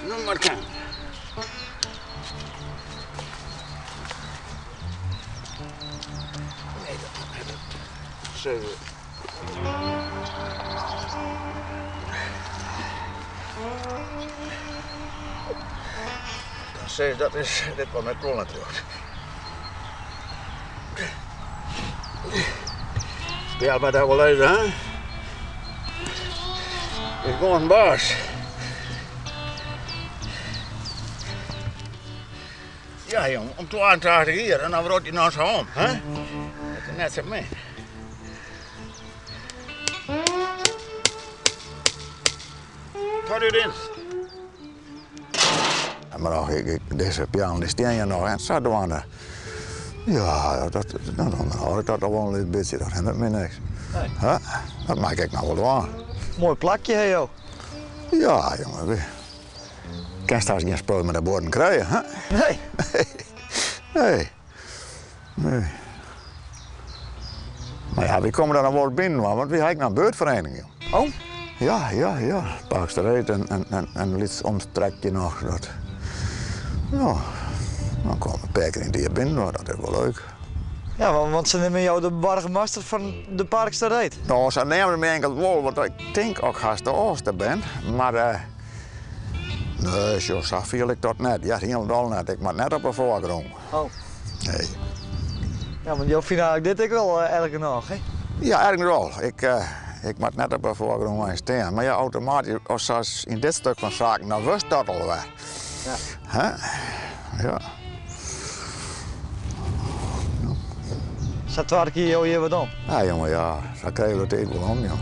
Nou maar kan. Nee, dat. Zo. Dan zeg je dat is dit wat met klonnen terug. Ja, maar dat wel even, hè? Ik ben een baas. Ja, jongen, om 82 hier en dan wordt hij naar zijn hond, hè? Dat is net zo mee. Gaat u erin? Maar nog, deze piano die steen je nog en zat er aan. Ja, dan had ik dat al wel een beetje, dat hindert me niks. Nee. Huh? Dat maak ik nou wel aan. Mooi plakje, hè, joh. Ja, jongen. Kan straks geen spul met de borden krijgen, hè? Nee. Nee. Maar ja, we komen daar dan wel binnen, want we hebben een beurtvereniging. Oh? Ja. Parksterreed en iets omstrekje nog. Dat. Ja, dan komen een paar keer in die binnen, maar dat is wel leuk. Ja, want ze nemen jou de burgemeester van de Parksterreed. Nou, ze nemen me enkel wel, want ik denk ook als de oudste ben, maar nee, zo viel ik dat net. Ja, helemaal net. Ik moet net op een voorgrond. Oh. Nee. Ja, want jou vindt eigenlijk dit ook wel elke nacht, hè? Ja, ergens wel. Ik moet net op een voorgrond gaan staan. Maar ja, automatisch, als in dit stuk van zaken, dan wist dat alweer. Ja. Hè? Ja. Zat 12 keer jou hier wat om? Ja, jongen, ja. Zo krijg je het wel om, joh.